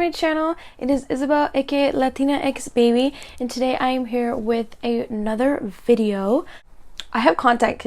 my channel. It is Isabel, aka Latina X Baby, and today I am here with another video. I have contacts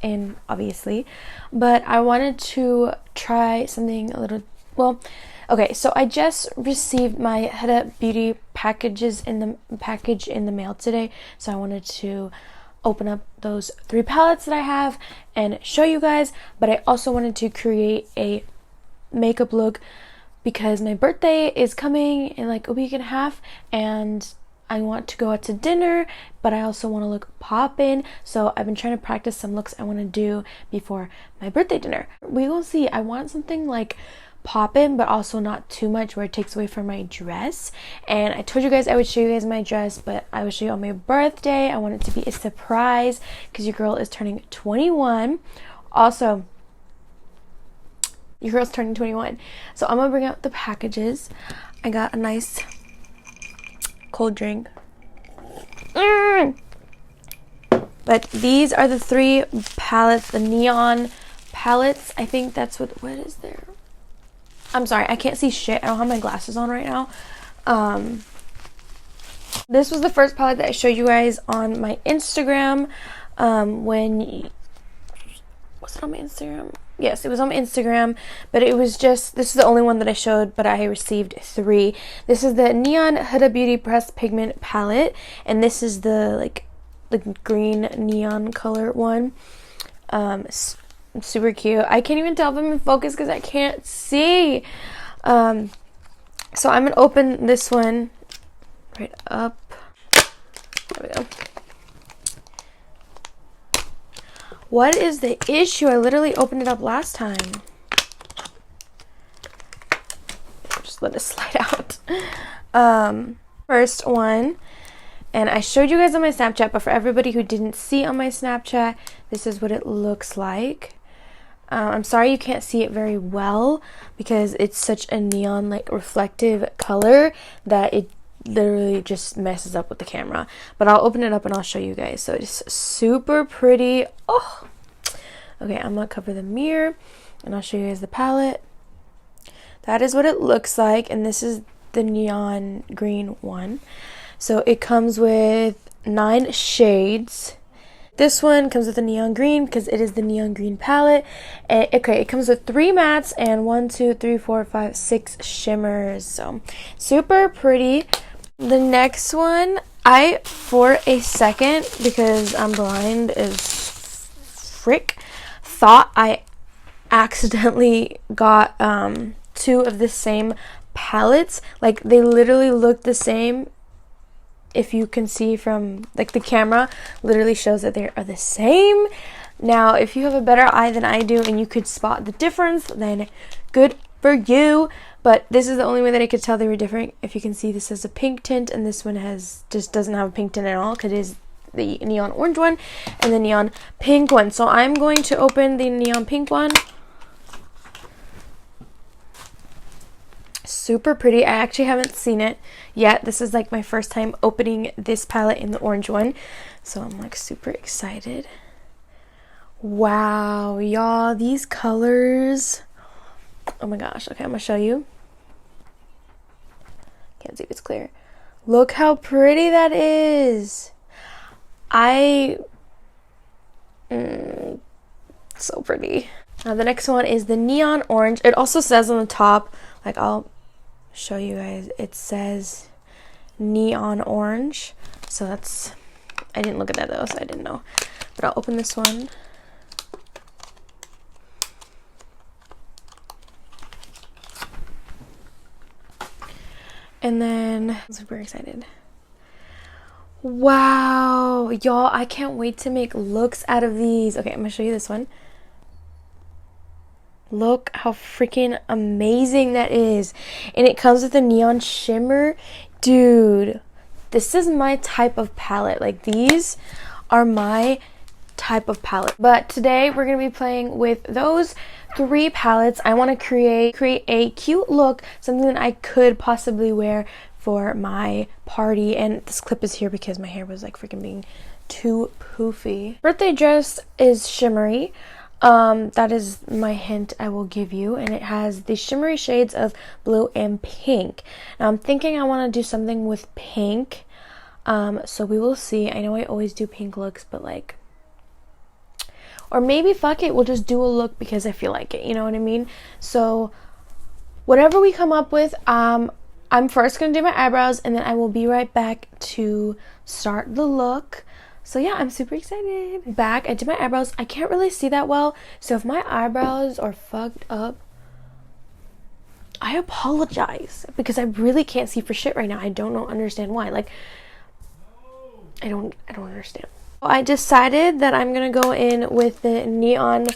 in, obviously, but I wanted to try something a little, well, okay, so I just received my HUDA beauty package in the mail today, so I wanted to open up those 3 palettes that I have and show you guys. But I also wanted to create a makeup look because my birthday is coming in like a week and a half, and I want to go out to dinner, but I also want to look poppin'. So I've been trying to practice some looks I want to do before my birthday dinner. We will see. I want something like poppin', but also not too much where it takes away from my dress. And I told you guys I would show you guys my dress, but I would show you on my birthday. I want it to be a surprise because your girl is turning 21. Also, your girl's turning 21. So I'm gonna bring out the packages. I got a nice cold drink. But these are the 3 palettes, the neon palettes. I think that's what is there? I'm sorry, I can't see shit. I don't have my glasses on right now. This was the first palette that I showed you guys on my Instagram. Was it on my Instagram? Yes, it was on my Instagram, but it was just, this is the only one that I showed, but I received 3. This is the Neon Huda Beauty Pressed Pigment Palette, and this is the green neon color one. Super cute. I can't even tell if I'm in focus because I can't see. So I'm gonna open this one right up. There we go. What is the issue? I literally opened it up last time. Just let it slide out. First one, and I showed you guys on my Snapchat, but for everybody who didn't see on my Snapchat, this is what it looks like. I'm sorry you can't see it very well because it's such a neon reflective color that it literally just messes up with the camera. But I'll open it up and I'll show you guys. So it's super pretty. Oh, okay, I'm gonna cover the mirror and I'll show you guys the palette. That is what it looks like, and this is the neon green one. So it comes with 9 shades. This one comes with a neon green because it is the neon green palette. And, okay, it comes with 3 mattes and 1, 2, 3, 4, 5, 6 shimmers. So super pretty. The next one, I for a second, because I'm blind as frick, thought I accidentally got 2 of the same palettes. Like, they literally look the same. If you can see from the camera literally shows that they are the same. Now if you have a better eye than I do and you could spot the difference, then good for you. But this is the only way that I could tell they were different. If you can see, this has a pink tint and this one just doesn't have a pink tint at all because it is the neon orange one and the neon pink one. So I'm going to open the neon pink one. Super pretty. I actually haven't seen it yet. This is my first time opening this palette in the orange one, so I'm super excited. Wow, y'all, these colors, oh my gosh. Okay, I'm gonna show you. Can't see if it's clear. Look how pretty that is. So pretty. Now the next one is the neon orange. It also says on the top, I'll show you guys, it says neon orange. So that's, I didn't look at that though, so I didn't know. But I'll open this one. And then I'm super excited. Wow, y'all, I can't wait to make looks out of these. Okay, I'm gonna show you this one. Look how freaking amazing that is. And it comes with a neon shimmer. Dude, this is my type of palette. These are my type of palette. But today we're going to be playing with those 3 palettes. I want to create a cute look, something that I could possibly wear for my party. And this clip is here because my hair was freaking being too poofy. Birthday dress is shimmery. That is my hint I will give you, and it has the shimmery shades of blue and pink. Now I'm thinking I want to do something with pink, so we will see. I know I always do pink looks, but like, or maybe fuck it, we'll just do a look because I feel like it, you know what I mean? So whatever we come up with, I'm first gonna do my eyebrows, and then I will be right back to start the look. So yeah, I'm super excited. Back, I did my eyebrows. I can't really see that well, so if my eyebrows are fucked up, I apologize, because I really can't see for shit right now. I don't understand why. Like, I don't understand. I decided that I'm gonna go in with the neon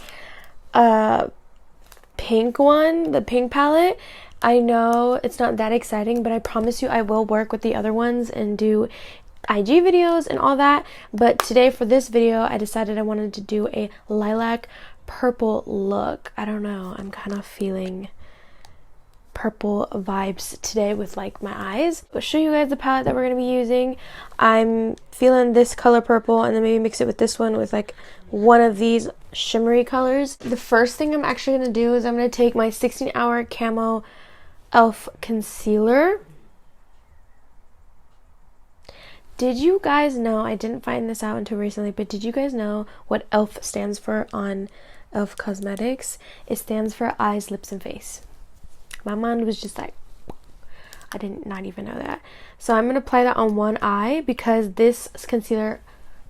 pink one, the pink palette. I know it's not that exciting, but I promise you I will work with the other ones and do IG videos and all that. But today for this video, I decided I wanted to do a lilac purple look. I don't know, I'm kind of feeling purple vibes today with like my eyes. I'll show you guys the palette that we're going to be using. I'm feeling this color purple, and then maybe mix it with this one with like one of these shimmery colors. The first thing I'm actually going to do is I'm going to take my 16-hour camo elf concealer. Did you guys know, I didn't find this out until recently, but did you guys know what elf stands for on elf cosmetics? It stands for eyes, lips, and face. My mind was just like, I did not even know that. So I'm going to apply that on one eye because this concealer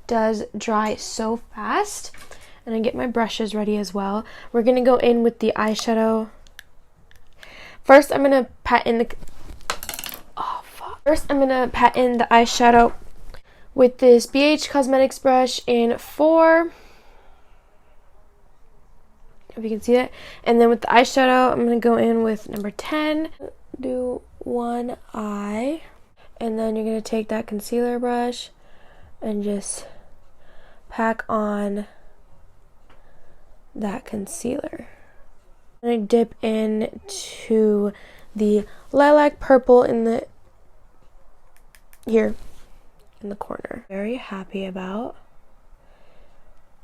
does dry so fast. And I get my brushes ready as well. We're going to go in with the eyeshadow. First, I'm going to pat in the... First, I'm going to pat in the eyeshadow with this BH Cosmetics brush in 4. If you can see it. And then with the eyeshadow, I'm going to go in with number 10. Do one eye. And then you're going to take that concealer brush and just pack on that concealer. And I dip into the lilac purple in the here in the corner. Very happy about.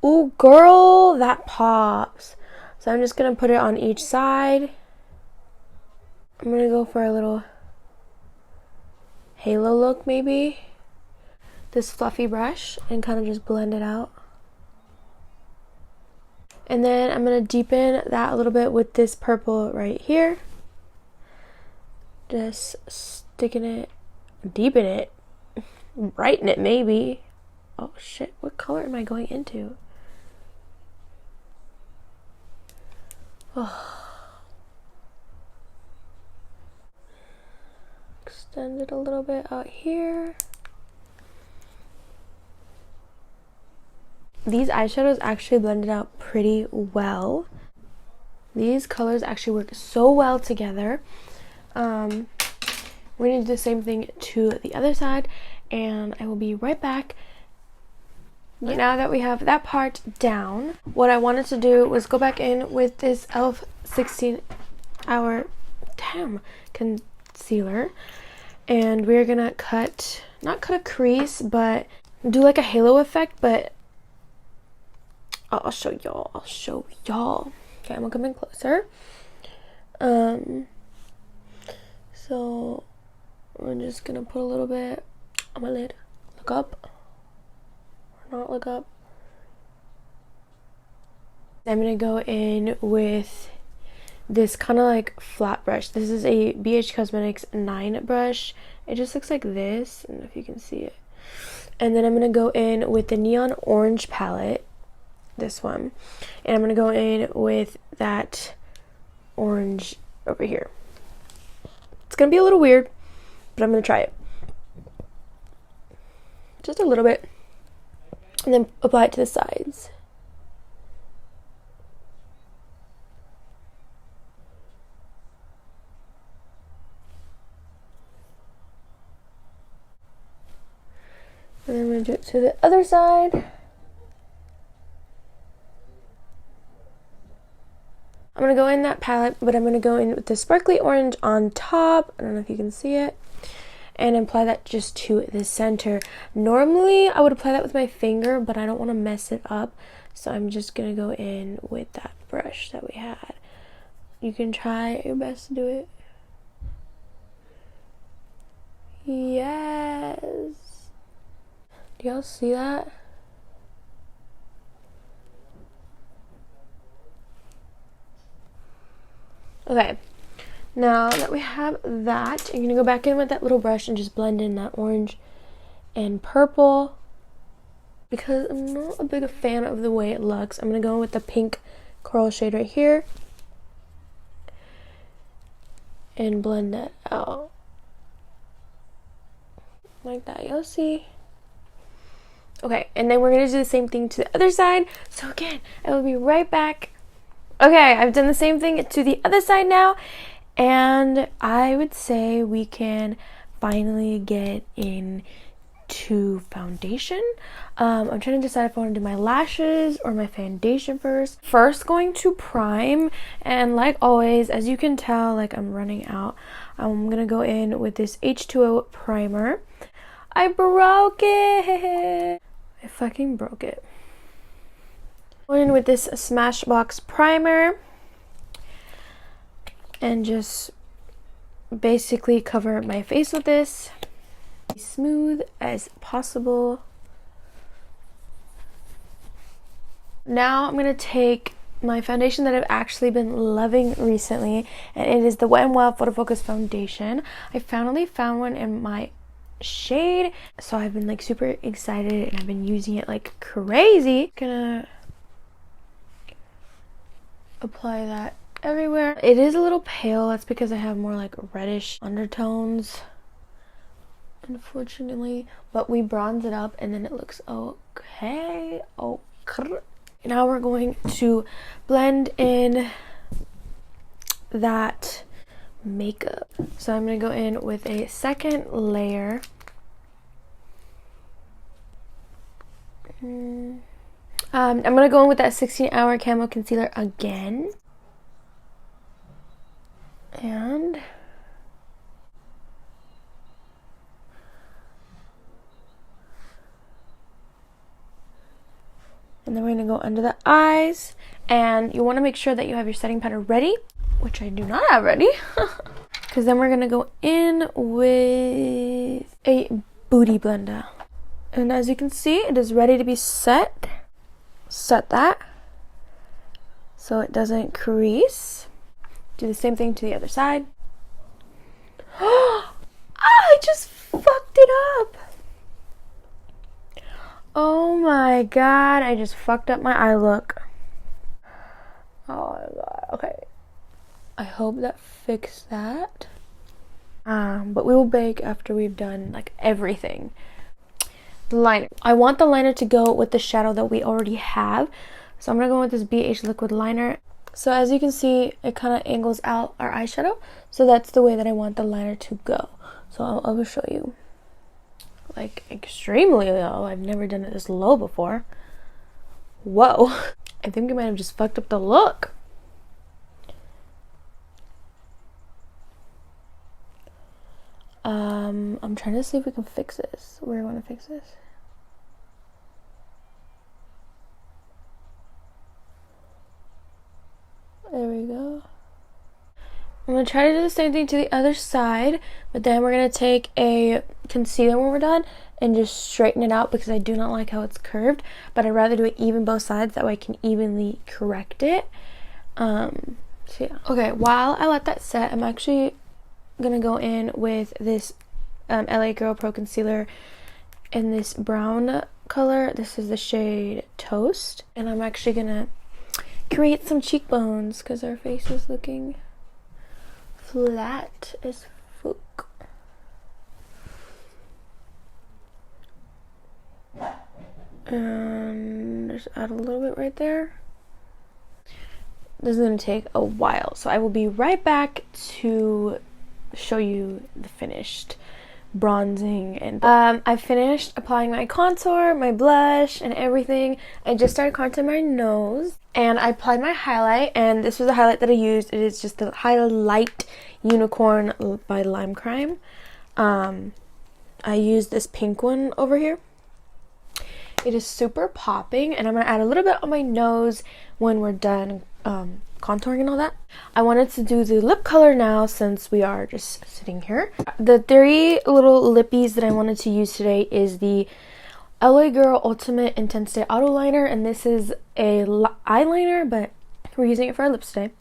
Ooh, girl, that pops. So I'm just gonna put it on each side. I'm gonna go for a little halo look, maybe. This fluffy brush, and kind of just blend it out. And then I'm gonna deepen that a little bit with this purple right here. Just sticking it, deepen it, brighten it maybe. Oh shit, what color am I going into? Oh. Extend it a little bit out here. These eyeshadows actually blended out pretty well. These colors actually work so well together. We're going to do the same thing to the other side, and I will be right back. Yeah. Now that we have that part down, what I wanted to do was go back in with this e.l.f. 16-hour concealer, and we're going to not cut a crease, but do like a halo effect, but I'll show y'all. Okay, I'm gonna come in closer. So we're just gonna put a little bit on my lid. Look up. Or not look up. I'm gonna go in with this kind of like flat brush. This is a BH Cosmetics 9 brush. It just looks like this. I don't know if you can see it. And then I'm gonna go in with the neon orange palette. This one, and I'm gonna go in with that orange over here. It's gonna be a little weird, but I'm gonna try it just a little bit, and then apply it to the sides. And then I'm gonna do it to the other side. I'm going to go in that palette, but I'm going to go in with the sparkly orange on top. I don't know if you can see it. And apply that just to the center. Normally, I would apply that with my finger, but I don't want to mess it up. So I'm just gonna go in with that brush that we had. You can try your best to do it. Yes. Do y'all see that? Okay. Now that we have that, I'm gonna go back in with that little brush and just blend in that orange and purple. Because I'm not a big fan of the way it looks, I'm gonna go in with the pink coral shade right here and blend that out like that. You'll see. Okay, and then we're gonna do the same thing to the other side. So again, I will be right back. Okay, I've done the same thing to the other side now, and I would say we can finally get into foundation. I'm trying to decide if I want to do my lashes or my foundation first. First, going to prime, and like always, as you can tell, like I'm running out, I'm gonna go in with this H2O primer. I broke it. I fucking broke it. Going in with this Smashbox primer and just basically cover my face with this. Smooth as possible. Now I'm gonna take my foundation that I've actually been loving recently, and it is the Wet n Wild Photo Focus foundation. I finally found one in my shade, so I've been like super excited and I've been using it like crazy. Gonna apply that everywhere. It is a little pale. That's because I have more like reddish undertones, unfortunately, but we bronze it up and then it looks okay. Now we're going to blend in that makeup. So I'm going to go in with a second layer. I'm going to go in with that 16-hour camo concealer again. And then we're going to go under the eyes. And you want to make sure that you have your setting powder ready, which I do not have ready. Because then we're going to go in with a booty blender. And as you can see, it is ready to be set. Set that so it doesn't crease. Do the same thing to the other side. I just fucked it up. Oh my god, I just fucked up my eye look. Oh my god, okay. I hope that fixed that. But we will bake after we've done like everything. The liner. I want the liner to go with the shadow that we already have. So I'm going to go with this BH liquid liner. So as you can see, it kind of angles out our eyeshadow. So that's the way that I want the liner to go. So I will show you. Like extremely low. I've never done it this low before. Whoa. I think I might have just fucked up the look. I'm trying to see if we can fix this. Where do I want to fix this? There we go. I'm going to try to do the same thing to the other side, but then we're going to take a concealer when we're done and just straighten it out because I do not like how it's curved, but I'd rather do it even both sides, that way I can evenly correct it. So yeah. Okay, while I let that set, I'm actually going to go in with this LA Girl Pro Concealer in this brown color. This is the shade Toast, and I'm actually going to create some cheekbones because our face is looking flat as fuck. And just add a little bit right there. This is going to take a while, so I will be right back to show you the finished bronzing. And I finished applying my contour, my blush, and everything. I just started contouring my nose, and I applied my highlight, and this was the highlight that I used. It is just the Highlight Unicorn by Lime Crime. I used this pink one over here, It is super popping, and I'm going to add a little bit on my nose when we're done contouring and all that. I wanted to do the lip color now since we are just sitting here. The 3 little lippies that I wanted to use today is the LA Girl Ultimate Intense Day Auto Liner, and this is a eyeliner, but we're using it for our lips today.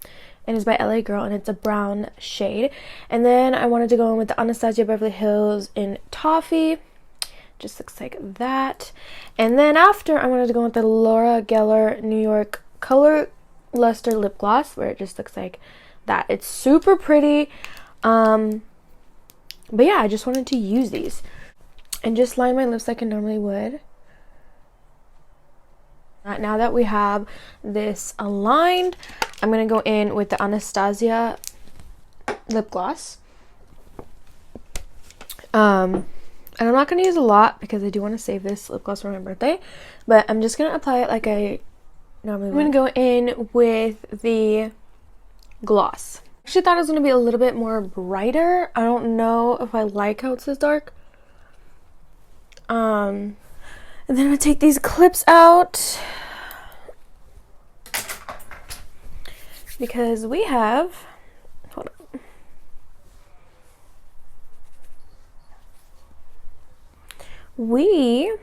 And it's by LA Girl, and it's a brown shade. And then I wanted to go in with the Anastasia Beverly Hills in Toffee. Just looks like that. And then after, I wanted to go with the Laura Geller New York Color Luster Lip Gloss, where it just looks like that. It's super pretty. But yeah, I just wanted to use these and just line my lips like I normally would. Now that we have this aligned, I'm going to go in with the Anastasia lip gloss. And I'm not going to use a lot because I do want to save this lip gloss for my birthday. But I'm just going to apply it like I normally would. I'm going to go in with the gloss. I actually thought it was going to be a little bit more brighter. I don't know if I like how it's this dark. And then I'm going to take these clips out because we have, hold on. We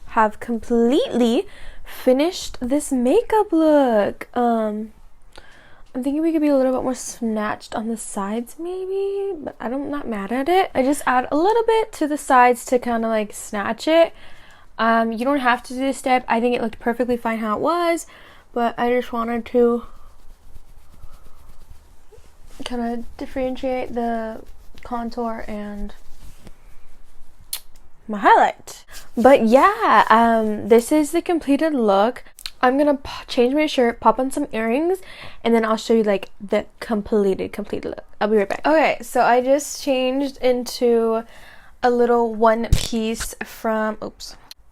have completely finished this makeup look. I'm thinking we could be a little bit more snatched on the sides maybe, but I'm not mad at it. I just add a little bit to the sides to kind of like snatch it. You don't have to do this step. I think it looked perfectly fine how it was, but I just wanted to kind of differentiate the contour and my highlight. But yeah, this is the completed look. I'm gonna change my shirt, pop on some earrings, and then I'll show you like the completed look. I'll be right back. Okay, so I just changed into a little one piece from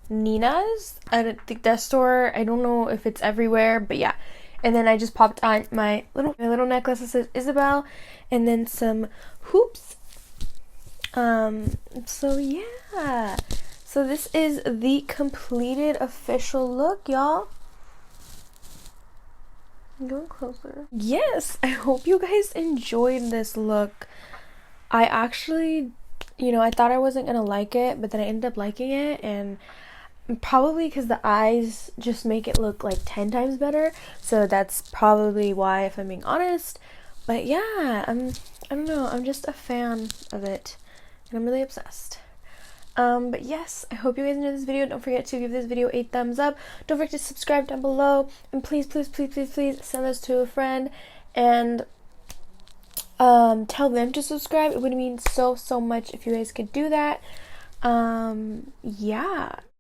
Nina's. I don't think that store, I don't know if it's everywhere, but yeah. And then I just popped on my little necklace that says Isabel, and then some hoops. So yeah. So this is the completed official look, y'all. I'm going closer. Yes, I hope you guys enjoyed this look. I actually, I thought I wasn't gonna like it, but then I ended up liking it, and probably because the eyes just make it look like 10 times better, so that's probably why, if I'm being honest. But yeah, I don't know, I'm just a fan of it, and I'm really obsessed. But yes, I hope you guys enjoyed this video. Don't forget to give this video a thumbs up. Don't forget to subscribe down below, and please send this to a friend and tell them to subscribe. It would mean so much if you guys could do that. Yeah.